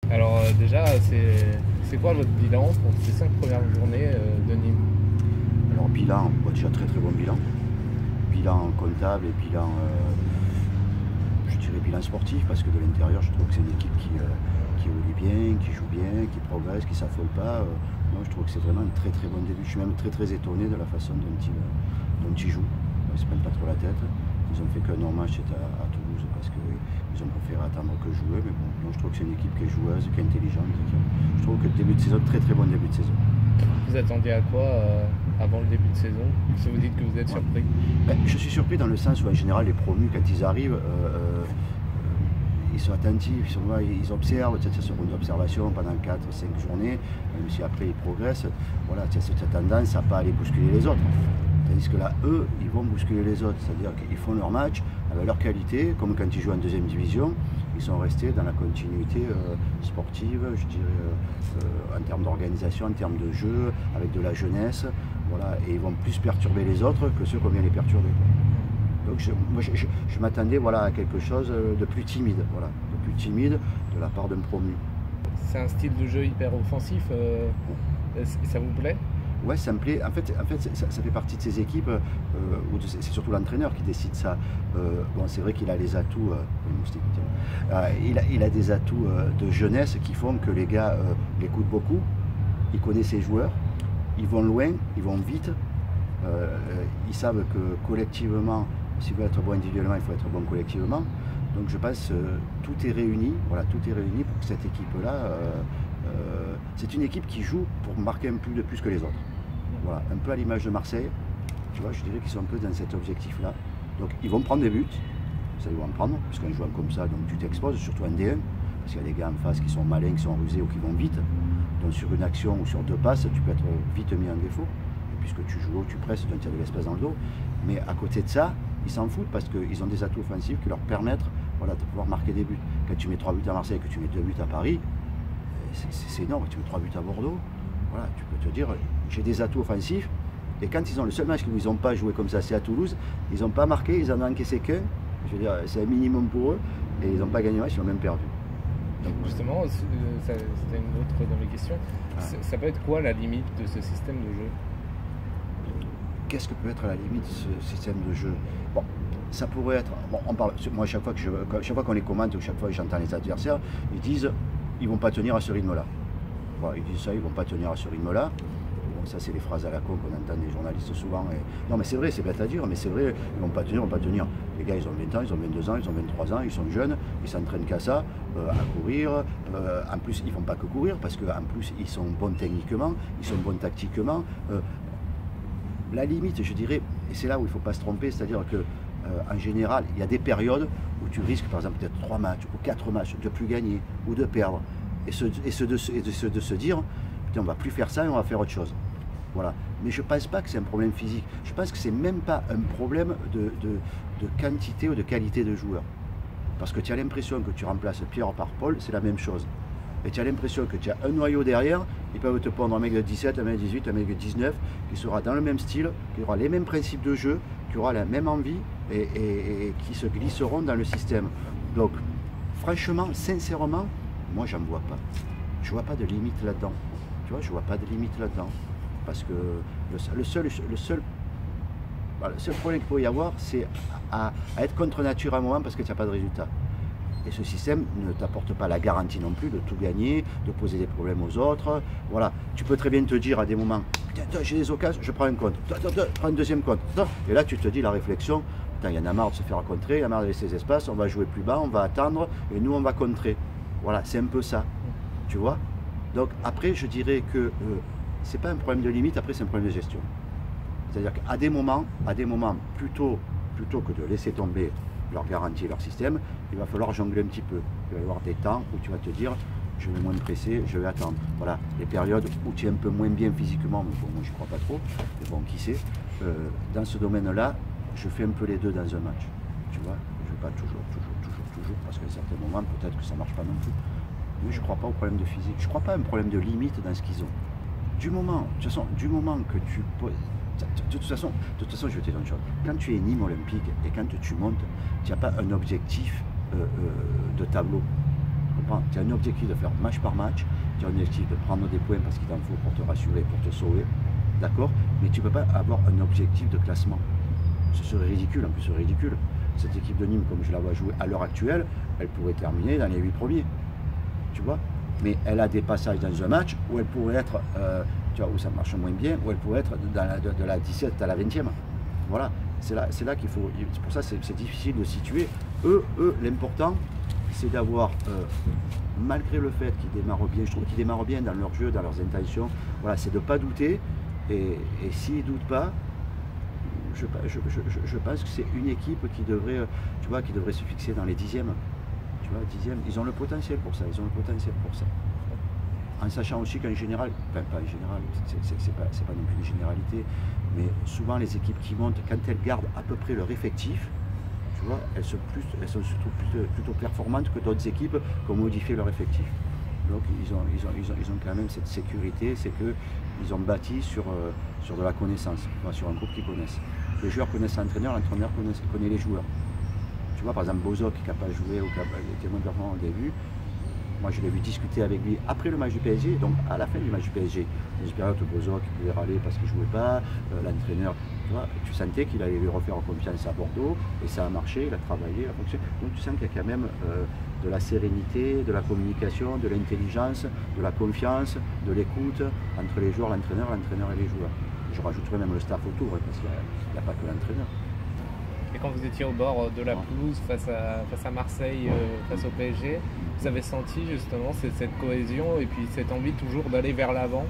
Alors déjà, c'est quoi votre bilan pour ces 5 premières journées de Nîmes? Alors bilan, bon, déjà très très bon bilan. Bilan comptable et bilan, je dirais bilan sportif, parce que de l'intérieur, je trouve que c'est une équipe qui évolue bien, qui joue bien, qui progresse, qui s'affole pas. Moi, je trouve que c'est vraiment un très très bon début. Je suis même très très étonné de la façon dont ils jouent. Ils se prennent pas trop la tête. Ils ont fait qu'un non-match à Toulouse parce qu'ils ont préféré attendre que jouer. Mais bon, moi, je trouve que c'est une équipe qui est joueuse, qui est intelligente. Je trouve que début de saison, très très bon début de saison. Vous attendiez à quoi avant le début de saison? Si vous dites que vous êtes Ouais. surpris. Ben, je suis surpris dans le sens où en général les promus quand ils arrivent, ils sont attentifs, ils observent, tu sais, sur une observation pendant 4-5 journées, même si après ils progressent, voilà, tu as cette tendance à ne pas aller bousculer les autres. Tandis que là, eux, ils vont bousculer les autres, c'est-à-dire qu'ils font leur match avec leur qualité, comme quand ils jouent en deuxième division, ils sont restés dans la continuité sportive, je dirais, en termes d'organisation, en termes de jeu, avec de la jeunesse, voilà, et ils vont plus perturber les autres que ceux qu'on vient les perturber. Donc je m'attendais, voilà, à quelque chose de plus timide, voilà, de plus timide de la part d'un promu. C'est un style de jeu hyper offensif. Ça vous plaît? Ouais, ça me plaît. En fait ça fait partie de ces équipes où c'est surtout l'entraîneur qui décide ça. Bon, c'est vrai qu'il a les atouts, il a des atouts de jeunesse qui font que les gars l'écoutent beaucoup, il connaît ses joueurs, ils vont loin, ils vont vite, ils savent que collectivement, s'il veut être bon individuellement, il faut être bon collectivement. Donc je pense tout est réuni, voilà, tout est réuni pour que cette équipe-là, c'est une équipe qui joue pour marquer un peu de plus que les autres. Voilà, un peu à l'image de Marseille, tu vois, je dirais qu'ils sont un peu dans cet objectif-là. Donc ils vont prendre des buts, ça ils vont en prendre, puisqu'en jouant comme ça, donc tu t'exposes, surtout en D1, parce qu'il y a des gars en face qui sont malins, qui sont rusés ou qui vont vite. Donc sur une action ou sur 2 passes, tu peux être vite mis en défaut, puisque tu joues haut, tu presses, donc tu as de l'espace dans le dos. Mais à côté de ça, ils s'en foutent parce qu'ils ont des atouts offensifs qui leur permettent, voilà, de pouvoir marquer des buts. Quand tu mets 3 buts à Marseille et que tu mets 2 buts à Paris, c'est énorme. Tu mets 3 buts à Bordeaux, voilà, tu peux te dire, j'ai des atouts offensifs. Et quand ils ont le seul match où ils n'ont pas joué comme ça, c'est à Toulouse, ils n'ont pas marqué, ils en ont encaissé qu'un. Je veux dire, c'est un minimum pour eux, et ils n'ont pas gagné le match, ils l'ont même perdu. Donc justement, c'était une autre de mes questions. Ah. Ça peut être quoi la limite de ce système de jeu? Qu'est-ce que peut être à la limite ce système de jeu? Bon, ça pourrait être. Bon, on parle. Moi, chaque fois qu'on les commente ou chaque fois que j'entends les adversaires, ils disent ils vont pas tenir à ce rythme-là. Voilà, ils disent ça, ils vont pas tenir à ce rythme-là. Bon, ça, c'est les phrases à la con qu'on entend des journalistes souvent. Non, mais c'est vrai, c'est bête à dire, mais c'est vrai, ils vont pas tenir, ils vont pas tenir. Les gars, ils ont 20 ans, ils ont 22 ans, ils ont 23 ans, ils sont jeunes, ils s'entraînent qu'à ça, à courir. En plus, ils font pas que courir, parce qu'en plus, ils sont bons techniquement, ils sont bons tactiquement. La limite, je dirais, et c'est là où il ne faut pas se tromper, c'est-à-dire que en général, il y a des périodes où tu risques, par exemple, peut-être 3 matchs ou 4 matchs, de plus gagner ou de perdre. Et de se dire, putain, on ne va plus faire ça et on va faire autre chose. Voilà. Mais je ne pense pas que c'est un problème physique. Je pense que c'est même pas un problème de quantité ou de qualité de joueur. Parce que tu as l'impression que tu remplaces Pierre par Paul, c'est la même chose. Et tu as l'impression que tu as un noyau derrière, ils peuvent te prendre un mec de 17, un mec de 18, un mec de 19, qui sera dans le même style, qui aura les mêmes principes de jeu, qui aura la même envie et qui se glisseront dans le système. Donc, franchement, sincèrement, moi, j'en vois pas. Je vois pas de limite là-dedans. Tu vois, je vois pas de limite là-dedans. Parce que le seul problème qu'il peut y avoir, c'est à être contre nature à un moment parce que tu n'as pas de résultat. Et ce système ne t'apporte pas la garantie non plus de tout gagner, de poser des problèmes aux autres. Voilà, tu peux très bien te dire à des moments, putain, j'ai des occasions, je prends un compte, prends un deuxième compte. Et là, tu te dis la réflexion, putain, il y en a marre de se faire contrer, il y en a marre de laisser ses espaces, on va jouer plus bas, on va attendre, et nous, on va contrer. Voilà, c'est un peu ça, tu vois. Donc après, je dirais que c'est pas un problème de limite, après, c'est un problème de gestion. C'est-à-dire qu'à des moments, plutôt que de laisser tomber leur garantie, leur système, il va falloir jongler un petit peu. Il va y avoir des temps où tu vas te dire, je vais moins me presser, je vais attendre. Voilà, les périodes où tu es un peu moins bien physiquement, mais bon, moi je crois pas trop, mais bon, qui sait. Dans ce domaine-là, je fais un peu les deux dans un match. Tu vois, je ne vais pas toujours, parce qu'à certains moments, peut-être que ça ne marche pas non plus. Mais je ne crois pas au problème de physique, je ne crois pas à un problème de limite dans ce qu'ils ont. De toute façon, du moment que tu... De toute façon, je vais te dire une chose. Quand tu es Nîmes Olympique et quand tu montes, tu n'as pas un objectif de tableau. tu as un objectif de faire match par match, tu as un objectif de prendre des points parce qu'il t'en faut pour te rassurer, pour te sauver, d'accord? Mais tu ne peux pas avoir un objectif de classement. Ce serait ridicule, en plus c'est ridicule. Cette équipe de Nîmes, comme je la vois jouer à l'heure actuelle, elle pourrait terminer dans les 8 premiers, tu vois? Mais elle a des passages dans un match où elle pourrait être, tu vois, où ça marche moins bien, où elle pourrait être de la 17 à la 20e. Voilà, c'est là qu'il faut, c'est pour ça que c'est difficile de situer. Eux l'important, c'est d'avoir, malgré le fait qu'ils démarrent bien, je trouve qu'ils démarrent bien dans leur jeu, dans leurs intentions, voilà, c'est de ne pas douter, et s'ils ne doutent pas, je pense que c'est une équipe qui devrait, tu vois, qui devrait se fixer dans les 10e. Tu vois, 10e, ils ont le potentiel pour ça, En sachant aussi qu'en général, enfin pas en général, c'est pas non plus une généralité, mais souvent les équipes qui montent, quand elles gardent à peu près leur effectif, tu vois, elles sont surtout plutôt performantes que d'autres équipes qui ont modifié leur effectif. Donc ils ont quand même cette sécurité, c'est qu'ils ont bâti sur de la connaissance, sur un groupe qu'ils connaissent. Les joueurs connaissent l'entraîneur connaît les joueurs. Tu vois, par exemple, Bozok qui n'a pas joué ou qui a été moins performant au début, moi je l'ai vu discuter avec lui après le match du PSG, donc à la fin du match du PSG. Dans une période où Bozok pouvait râler parce qu'il ne jouait pas, l'entraîneur, tu sentais qu'il allait lui refaire confiance à Bordeaux, et ça a marché, il a travaillé, il a fonctionné. Donc tu sens qu'il y a quand même de la sérénité, de la communication, de l'intelligence, de la confiance, de l'écoute entre les joueurs, l'entraîneur et les joueurs. Je rajouterais même le staff autour, parce qu'il n'y a pas que l'entraîneur. Et quand vous étiez au bord de la pelouse face à Marseille, face au PSG, vous avez senti justement cette cohésion et puis cette envie toujours d'aller vers l'avant?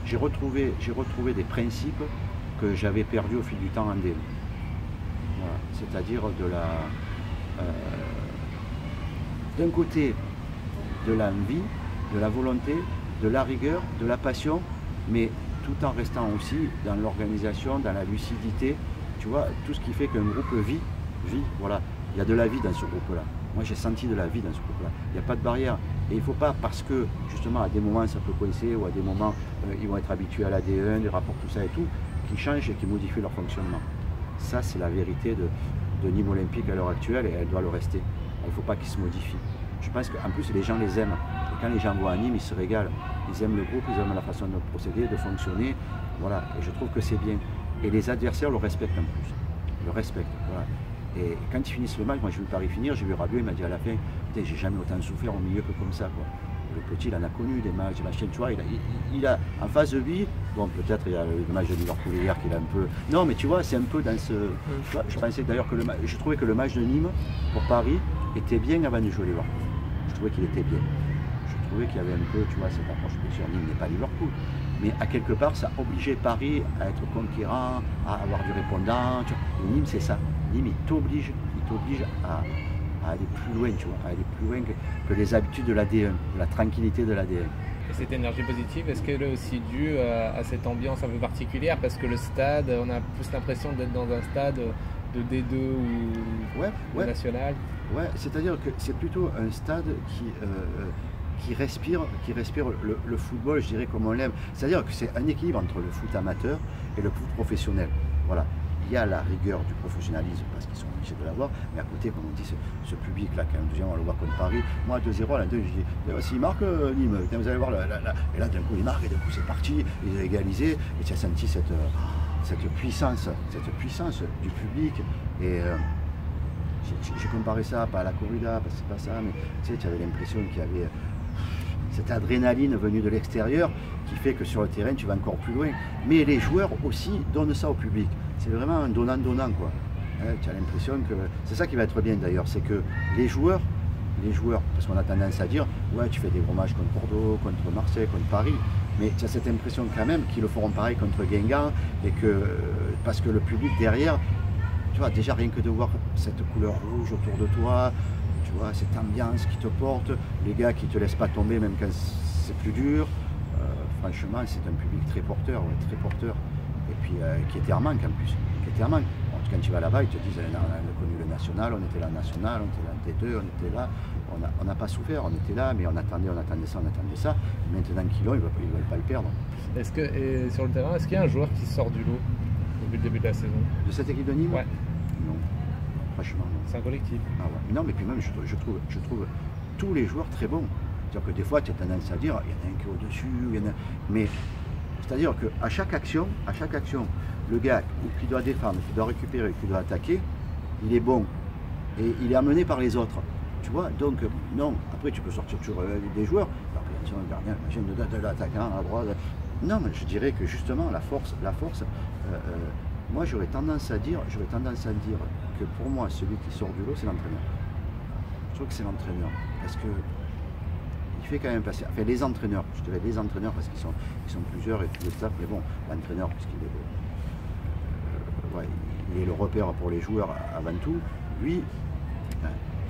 J'ai retrouvé des principes que j'avais perdus au fil du temps en D1. Voilà. C'est-à-dire d'un côté de l'envie, de la volonté, de la rigueur, de la passion, mais tout en restant aussi dans l'organisation, dans la lucidité. Tu vois, tout ce qui fait qu'un groupe vit, voilà. Il y a de la vie dans ce groupe-là. Moi, j'ai senti de la vie dans ce groupe-là. Il n'y a pas de barrière. Et il ne faut pas, parce que, justement, à des moments, ça peut coincer, ou à des moments, ils vont être habitués à l'ADN, les rapports, tout ça et tout, qui changent et qui modifient leur fonctionnement. Ça, c'est la vérité de Nîmes Olympique à l'heure actuelle, et elle doit le rester. Il ne faut pas qu'ils se modifient. Je pense qu'en plus, les gens les aiment. Et quand les gens vont à Nîmes, ils se régalent. Ils aiment le groupe, ils aiment la façon de procéder, de fonctionner. Voilà. Et je trouve que c'est bien. Et les adversaires le respectent en plus. Ils le respectent. Voilà. Et quand ils finissent le match, moi j'ai vu Paris finir, j'ai vu Rabiot, il m'a dit à la fin, j'ai jamais autant souffert au milieu que comme ça, quoi. Le petit, il en a connu des matchs, machin, tu vois, il a en face de lui, bon peut-être il y a le match de Liverpool hier qu'il a un peu. Non mais tu vois, c'est un peu dans ce. Tu vois, je pensais d'ailleurs que je trouvais que le match de Nîmes pour Paris était bien avant de jouer Liverpool. Je trouvais qu'il était bien. Je trouvais qu'il y avait un peu, tu vois, cette approche. Bien sûr, Nîmes n'est pas Liverpool. Mais à quelque part, ça obligeait Paris à être conquérant, à avoir du répondant. Tu vois. Et Nîmes, c'est ça. Nîmes, il t'oblige à aller plus loin, tu vois, à aller plus loin que les habitudes de l'ADN, de la tranquillité de l'ADN. Et cette énergie positive, est-ce qu'elle est aussi due à cette ambiance un peu particulière? Parce que le stade, on a plus l'impression d'être dans un stade de D2 ou national. Ouais, c'est-à-dire que c'est plutôt un stade qui respire le football, je dirais, comme on l'aime. C'est-à-dire que c'est un équilibre entre le foot amateur et le foot professionnel. Voilà. Il y a la rigueur du professionnalisme parce qu'ils sont obligés de l'avoir, mais à côté, comme on dit, ce public-là, quand même, deuxième, on le voit contre Paris. Moi, 2-0, à la 2, je dis, s'il marque Nîmes, vous allez voir, et là, d'un coup, il marque, et d'un coup, c'est parti, ils ont égalisé, et tu as senti cette puissance du public. Et j'ai comparé ça, pas à la corrida, parce que c'est pas ça, mais tu sais, tu avais l'impression qu'il y avait cette adrénaline venue de l'extérieur qui fait que sur le terrain, tu vas encore plus loin. Mais les joueurs aussi donnent ça au public. C'est vraiment un donnant-donnant, quoi. Tu as l'impression que... C'est ça qui va être bien, d'ailleurs, c'est que les joueurs, parce qu'on a tendance à dire, ouais, tu fais des gros matchs contre Bordeaux, contre Marseille, contre Paris, mais tu as cette impression quand même qu'ils le feront pareil contre Guingamp, et que, parce que le public derrière, tu vois, déjà rien que de voir cette couleur rouge autour de toi, tu vois, cette ambiance qui te porte, les gars qui ne te laissent pas tomber même quand c'est plus dur, franchement, c'est un public très porteur, très porteur. Et puis qui était en manque en plus, qui était en manque. Bon, quand tu vas là-bas, ils te disent, on a connu le national, on était là national, on était là en T2, on était là, on n'a pas souffert, on était là, mais on attendait ça. Maintenant qu'ils l'ont, ils ne veulent pas le perdre. Est-ce que, et sur le terrain, est-ce qu'il y a un joueur qui sort du lot depuis le début de la saison? De cette équipe de Nîmes? Ouais. Non, franchement non. C'est un collectif. Ah ouais. Non, mais puis même, je trouve tous les joueurs très bons. C'est-à-dire que des fois, tu as tendance à dire, il y en a un qui est au-dessus, mais c'est-à-dire qu'à chaque action, le gars qui doit défendre, qui doit récupérer, qui doit attaquer, il est bon. Et il est amené par les autres. Tu vois, donc non, après tu peux sortir sur des joueurs, attention, le gardien, de l'attaquant à droite. Non, mais je dirais que justement la force, moi j'aurais tendance à dire que pour moi celui qui sort du lot c'est l'entraîneur. Je trouve que c'est l'entraîneur. Parce que il fait quand même passer. Enfin les entraîneurs, je dirais les entraîneurs parce qu'ils sont plusieurs et tout le staff, mais bon, l'entraîneur, puisqu'il est le repère pour les joueurs avant tout, lui.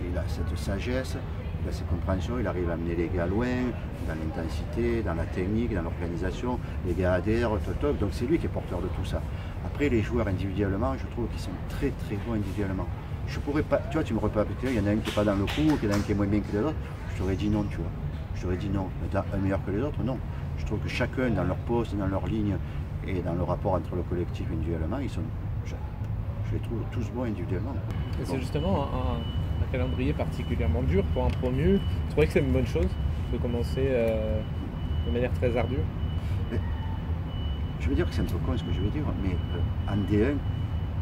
Il a cette sagesse, il a cette compréhension, il arrive à amener les gars loin, dans l'intensité, dans la technique, dans l'organisation, les gars adhèrent, donc c'est lui qui est porteur de tout ça. Après les joueurs individuellement, je trouve qu'ils sont très très bons individuellement. Je pourrais pas, tu vois, tu me m'aurais pas appelé, il y en a un qui n'est pas dans le coup, il y en a un qui est moins bien que les autres, je t'aurais dit non, tu vois. Je t'aurais dit non, mais un meilleur que les autres, non. Je trouve que chacun dans leur poste, dans leur ligne et dans le rapport entre le collectif individuellement, je les trouve tous bons individuellement. Et c'est justement un calendrier particulièrement dur pour un promu. Tu trouvais que c'est une bonne chose de commencer de manière très ardue? Mais, je veux dire que c'est un peu con ce que je veux dire, mais en D1,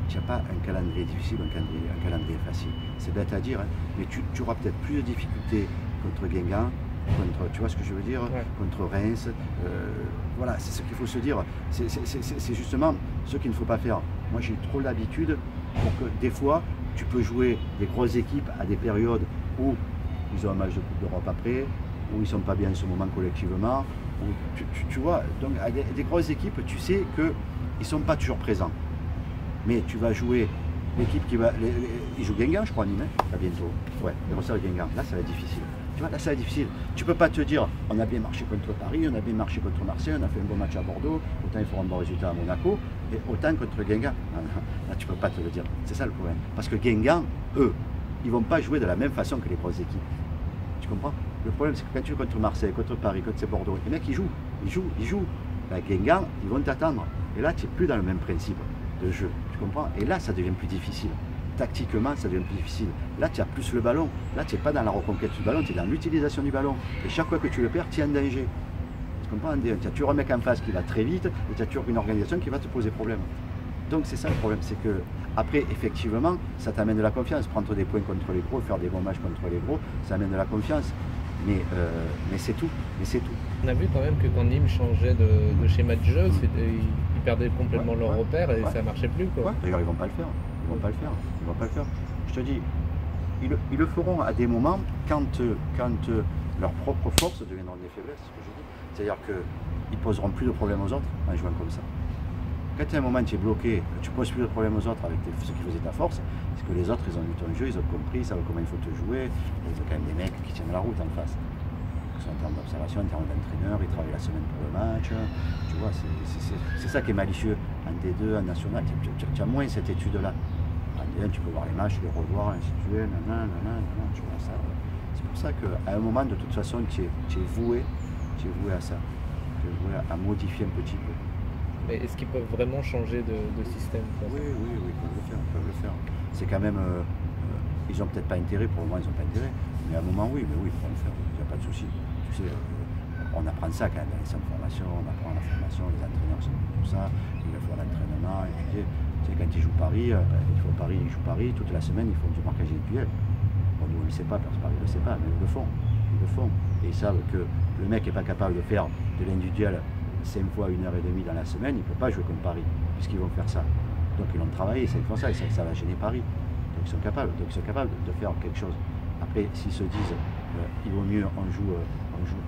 tu n'as pas un calendrier difficile, un calendrier facile. C'est bête à dire, hein, mais tu auras peut-être plus de difficultés contre Guingamp, tu vois ce que je veux dire, ouais. Contre Reims. Voilà, c'est ce qu'il faut se dire. C'est justement ce qu'il ne faut pas faire. Moi, j'ai trop l'habitude pour que des fois, tu peux jouer des grosses équipes à des périodes où ils ont un match de Coupe d'Europe après, où ils ne sont pas bien en ce moment collectivement. Où tu vois, donc à des grosses équipes, tu sais qu'ils ne sont pas toujours présents. Mais tu vas jouer l'équipe qui va... Ils jouent Guingamp, je crois, à Nîmes, là, bientôt. Ouais, ils reçoivent Guingamp. Là, ça va être difficile. Tu vois, là, ça va être difficile. Tu ne peux pas te dire, on a bien marché contre Paris, on a bien marché contre Marseille, on a fait un bon match à Bordeaux, autant il faut un bon résultat à Monaco, et autant contre Guingamp. Là, tu ne peux pas te le dire. C'est ça le problème. Parce que Guingamp, eux, ils ne vont pas jouer de la même façon que les grosses équipes. Tu comprends? Le problème, c'est que quand tu joues contre Marseille, contre Paris, contre Bordeaux, les mecs, ils jouent. Là, Guingamp, ils vont t'attendre. Et là, tu n'es plus dans le même principe de jeu. Tu comprends? Et là, ça devient plus difficile. Tactiquement, ça devient plus difficile. Là, tu as plus le ballon. Là, tu n'es pas dans la reconquête du ballon, tu es dans l'utilisation du ballon. Et chaque fois que tu le perds, tu es en danger. Tu comprends? Tu as toujours un mec en face qui va très vite et tu as toujours une organisation qui va te poser problème. Donc, c'est ça le problème. C'est que, après, effectivement, ça t'amène de la confiance. Prendre des points contre les gros, faire des bons matchs contre les gros, ça amène de la confiance. Mais c'est tout. On a vu quand même que quand Nîmes changeait de schéma de jeu, ils perdaient complètement leur repère et ça ne marchait plus. Quoi. Ouais. D'ailleurs, ils ne vont pas le faire. Je te dis, ils le feront à des moments quand leurs propres forces deviendront des faiblesses, ce que je dis. C'est-à-dire qu'ils ne poseront plus de problèmes aux autres en jouant comme ça. Quand à un moment tu es bloqué, tu ne poses plus de problèmes aux autres avec ce qui faisait ta force, parce que les autres, ils ont vu ton jeu, ils ont compris, ils savent comment il faut te jouer. Ils ont quand même des mecs qui tiennent la route en face. En termes d'observation, en termes d'entraîneur, ils travaillent la semaine pour le match. Tu vois, c'est ça qui est malicieux. En D2, en national, tu as moins cette étude-là. En D1, tu peux voir les matchs, les revoir, ainsi de suite, tu vois ça. C'est pour ça qu'à un moment, de toute façon, tu es voué à ça. Tu es voué à modifier un petit peu. Mais est-ce qu'ils peuvent vraiment changer de système? Oui, ils peuvent le faire. C'est quand même... ils n'ont peut-être pas intérêt, pour le moment, ils n'ont pas intérêt. Mais à un moment, oui, ils pourront le faire. Il n'y a pas de souci. Tu sais, on apprend ça quand même dans les centres de formation, on apprend la formation, les entraîneurs sont tout ça, ils veulent faire l'entraînement, étudier. Tu sais, quand ils jouent Paris, ils jouent Paris, toute la semaine, ils font du marquage individuel. Bon, nous, on ne le sait pas, parce que Paris ne le sait pas, mais ils le font. Et ils savent que le mec n'est pas capable de faire de l'individuel 5 fois 1h30 dans la semaine, il ne peut pas jouer comme Paris, puisqu'ils vont faire ça. Donc ils l'ont travaillé, c'est pour ça, ça va gêner Paris. Donc ils sont capables de faire quelque chose. Après, s'ils se disent, il vaut mieux, on joue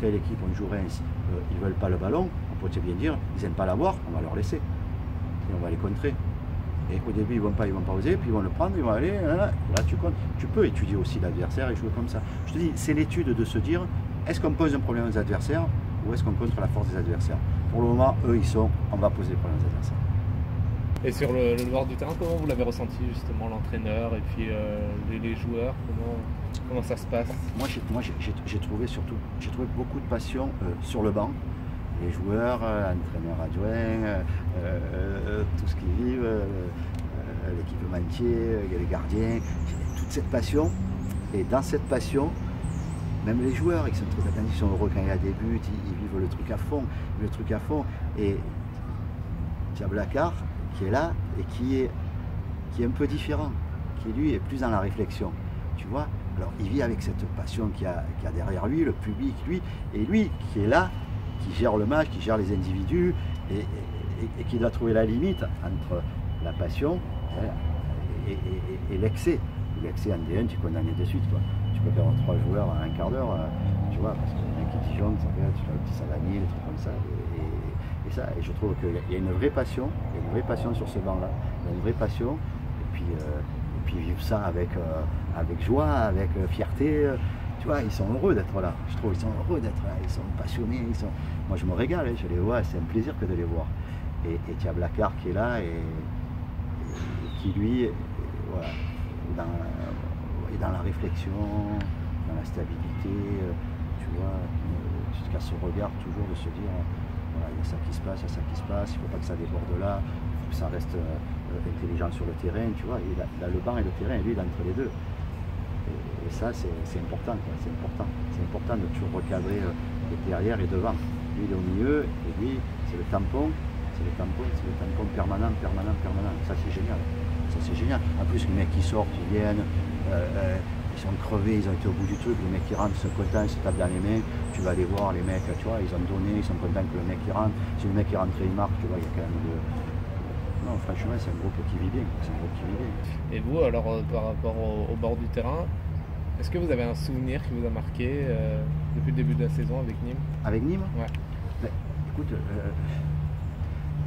telle équipe, on joue Reims, ils ne veulent pas le ballon, on peut bien dire, ils n'aiment pas l'avoir, on va leur laisser. Et on va les contrer. Et au début, ils ne vont pas oser, puis ils vont le prendre, ils vont aller, là tu comptes. Tu peux étudier aussi l'adversaire et jouer comme ça. Je te dis, c'est l'étude de se dire, est-ce qu'on pose un problème aux adversaires ou est-ce qu'on contre la force des adversaires? Pour le moment, eux, on va poser des problèmes aux adversaires. Et sur le bord du terrain, comment vous l'avez ressenti justement, l'entraîneur et puis les joueurs, comment ça se passe? Moi j'ai trouvé beaucoup de passion sur le banc. Les joueurs, l'entraîneur adjoint, tout ce qu'ils vivent, l'équipementier, les gardiens, toute cette passion. Et dans cette passion, même les joueurs, ils sont très attentifs, ils sont heureux quand il y a des buts, ils vivent le truc à fond. Et tu as Blacard qui est là et qui est un peu différent, qui lui est plus dans la réflexion, tu vois. Alors il vit avec cette passion qu'il y a derrière lui, le public, lui, et lui qui est là, qui gère le match, qui gère les individus, et qui doit trouver la limite entre la passion et l'excès. L'excès en D1, tu es condamné de suite, quoi. Tu peux perdre 3 joueurs en un quart d'heure, tu vois, parce que le mec qui disjoncte, tu as le petit Savanier, des trucs comme ça. Et je trouve qu'il y a une vraie passion, sur ce banc-là, il y a une vraie passion, et puis vivre ça avec joie, avec fierté. Tu vois, ils sont heureux d'être là. Je trouve qu'ils sont heureux d'être là. Ils sont passionnés. Moi, je me régale. Hein, je les vois. C'est un plaisir que de les voir. Et tu as Blacard qui est là et qui, lui, voilà, est dans la réflexion, dans la stabilité. Tu vois, jusqu'à ce regard toujours de se dire, voilà, il y a ça qui se passe, il y a ça qui se passe. Il ne faut pas que ça déborde là. Il faut que ça reste intelligent sur le terrain. Tu vois, il a le banc et le terrain. Et lui, il est entre les deux. Et ça, c'est important, quoi. C'est important. C'est important de toujours recadrer derrière et devant. Lui, il est au milieu, et lui, c'est le tampon permanent. Ça, c'est génial. En plus, les mecs qui sortent, ils viennent, ils sont crevés, ils ont été au bout du truc. Les mecs qui rentrent, ils sont contents, ils se tapent dans les mains. Tu vas aller voir les mecs, tu vois, ils ont donné, ils sont contents que le mec qui rentre. Si le mec qui rentre, il marque, tu vois, il y a quand même de... Non, franchement, c'est un groupe qui vit bien. Et vous, alors, par rapport au bord du terrain, est-ce que vous avez un souvenir qui vous a marqué depuis le début de la saison avec Nîmes? Avec Nîmes? Ouais. Mais, écoute,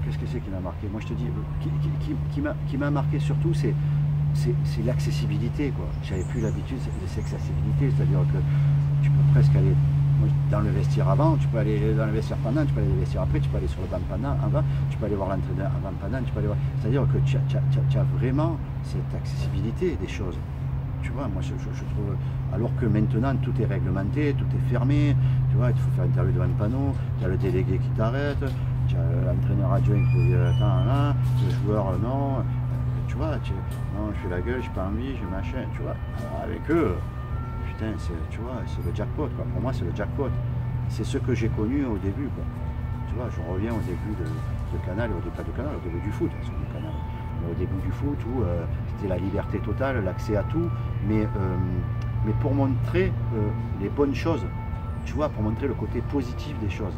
qu'est-ce que c'est qui m'a marqué? Moi, je te dis, qui m'a marqué surtout, c'est l'accessibilité, quoi. J'avais plus l'habitude de cette accessibilité, c'est-à-dire que tu peux presque aller dans le vestiaire avant, tu peux aller dans le vestiaire pendant, tu peux aller dans le vestiaire après, tu peux aller sur le banc pendant, avant, tu peux aller voir l'entraîneur avant, pendant, tu peux aller voir... C'est-à-dire que tu as vraiment cette accessibilité des choses. Tu vois, moi je trouve, alors que maintenant tout est réglementé, tout est fermé, tu vois, il faut faire une interview devant le panneau, tu as le délégué qui t'arrête, tu as l'entraîneur adjoint qui te dit attends là, le joueur non, tu vois, non, je fais la gueule, j'ai pas envie, j'ai machin, tu vois, alors avec eux, putain, tu vois, c'est le jackpot, quoi. Pour moi c'est le jackpot, c'est ce que j'ai connu au début, quoi. Tu vois, je reviens au début de Canal, au début du foot, sur le Canal. Au début du foot où c'était la liberté totale, l'accès à tout, mais pour montrer les bonnes choses, tu vois, pour montrer le côté positif des choses.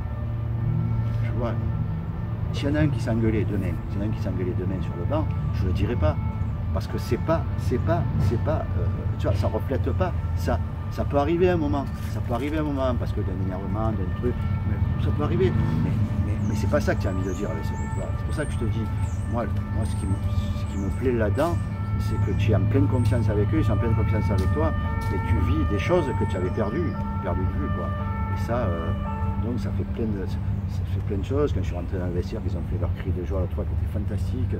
Tu vois, s'il y en a un qui s'engueulait demain, sur le banc, je ne le dirai pas, parce que c'est pas, tu vois, ça reflète pas, ça peut arriver à un moment, parce que d'un énervement, d'un truc, ça peut arriver, mais c'est pas ça que tu as envie de dire avec ce truc-là. C'est pour ça que je te dis, moi ce qui me plaît là-dedans, c'est que tu es en pleine confiance avec eux, ils sont en pleine confiance avec toi, et tu vis des choses que tu avais perdues de vue, quoi. Et ça, donc ça fait plein de choses. Quand je suis rentré dans le vestiaire, ils ont fait leur cri de joie l'autre fois qui était fantastique.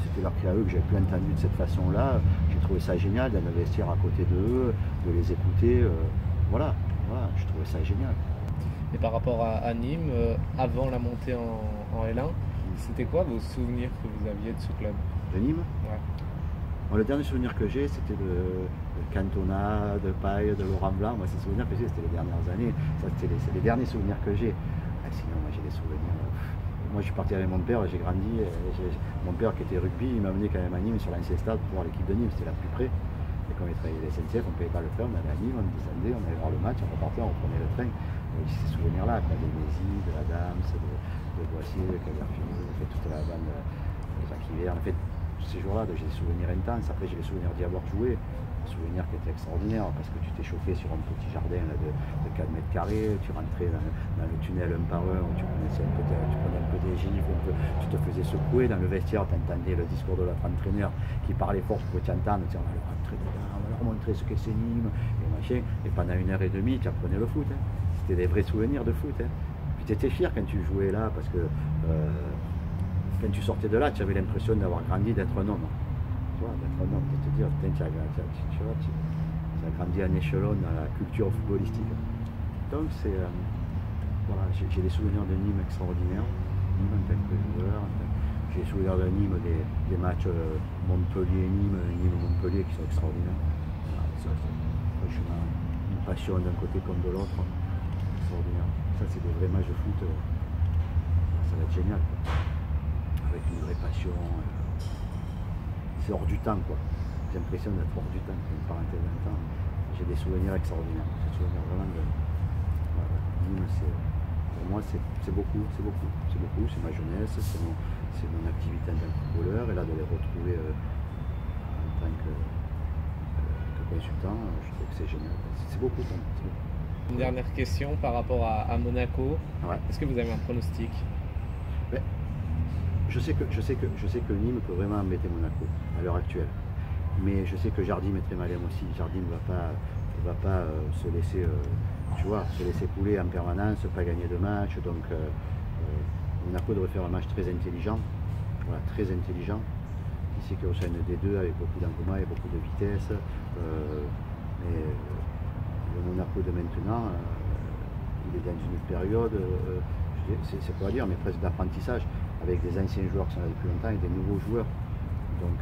C'était leur cri à eux que j'avais plus entendu de cette façon-là. J'ai trouvé ça génial dans le vestiaire à côté d'eux, de les écouter. Voilà, je trouvais ça génial. Et par rapport à Nîmes, avant la montée en L1, c'était quoi vos souvenirs que vous aviez de ce club? De Nîmes? Ouais. Bon, le dernier souvenir que j'ai, c'était de Cantona, de Paille, de Laurent Blanc. Moi, ces souvenirs que j'ai, c'était les dernières années. C'est les derniers souvenirs que j'ai. Sinon, moi, j'ai des souvenirs. Moi, je suis parti avec mon père, j'ai grandi. Mon père, qui était rugby, il m'a amené quand même à Nîmes sur l'ancien stade pour voir l'équipe de Nîmes. C'était la plus près. Et quand il travaillait à la SNCF, on ne payait pas le train, on allait à Nîmes, on descendait, on allait voir le match, on repartait, on reprenait le train. J'ai ces souvenirs-là, de Mézy, de la Dams, de Boissier, de Caberfini, en fait, toute la bande de Jacques Hiver. En fait, ces jours-là, j'ai des souvenirs intenses. Après, j'ai les souvenirs d'y avoir joué. Des souvenirs qui étaient extraordinaires parce que tu t'es chauffé sur un petit jardin là, de 4 mètres carrés. Tu rentrais dans le tunnel un par un, tu prenais un peu des gifles, tu te faisais secouer. Dans le vestiaire, tu entendais le discours de notre entraîneur qui parlait fort, tu pouvais t'entendre. On va leur rentrer dedans, on va leur montrer ce qu'est Nîmes et machin. Et pendant 1h30, tu apprenais le foot. Hein. C'était des vrais souvenirs de foot. Hein. Puis tu étais fier quand tu jouais là parce que. Quand tu sortais de là, tu avais l'impression d'avoir grandi, d'être un homme. Tu vois, d'être un homme, de te dire, putain, tu as grandi en échelon dans la culture footballistique. Donc, voilà, j'ai des souvenirs de Nîmes extraordinaires, Nîmes en tant que joueur. J'ai des souvenirs de Nîmes, des matchs Montpellier-Nîmes, Nîmes-Montpellier qui sont extraordinaires. Voilà, ça, franchement, passion d'un côté comme de l'autre. Extraordinaire. Ça, c'est des vrais matchs de foot. Ça va être génial, quoi. Avec une vraie passion. C'est hors du temps, quoi. J'ai l'impression d'être hors du temps. Une parenthèse d'un temps. J'ai des souvenirs extraordinaires. Des souvenirs vraiment de. Nîmes, pour moi, c'est beaucoup, c'est ma jeunesse, c'est mon activité en tant que footballeur, et là de les retrouver en tant que consultant, je trouve que c'est génial. C'est beaucoup, c'est beaucoup. Une dernière question par rapport à Monaco. Ouais. Est-ce que vous avez un pronostic? Ben, je sais que Nîmes peut vraiment embêter Monaco à l'heure actuelle. Mais je sais que Jardim est très malin aussi. Jardim ne va pas se laisser, se laisser couler en permanence, pas gagner de match. Donc Monaco devrait faire un match très intelligent. Voilà, très intelligent. Ici qui reçoit une D2 avec beaucoup d'engouement et beaucoup de vitesse. Mais le Monaco de maintenant, il est dans une période, c'est pas à dire, mais presque d'apprentissage, avec des anciens joueurs qui sont là depuis longtemps et des nouveaux joueurs. Donc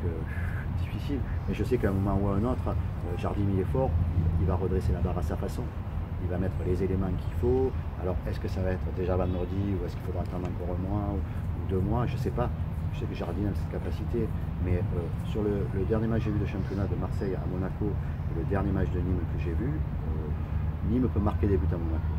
difficile. Mais je sais qu'à un moment ou à un autre, Jardim il est fort, il va redresser la barre à sa façon. Il va mettre les éléments qu'il faut. Alors est-ce que ça va être déjà vendredi ou est-ce qu'il faudra attendre encore un mois ou 2 mois? Je ne sais pas. Je sais que Jardim a cette capacité. Mais sur le dernier match que j'ai vu de championnat de Marseille à Monaco et le dernier match de Nîmes que j'ai vu, Nîmes peut marquer des buts à Monaco.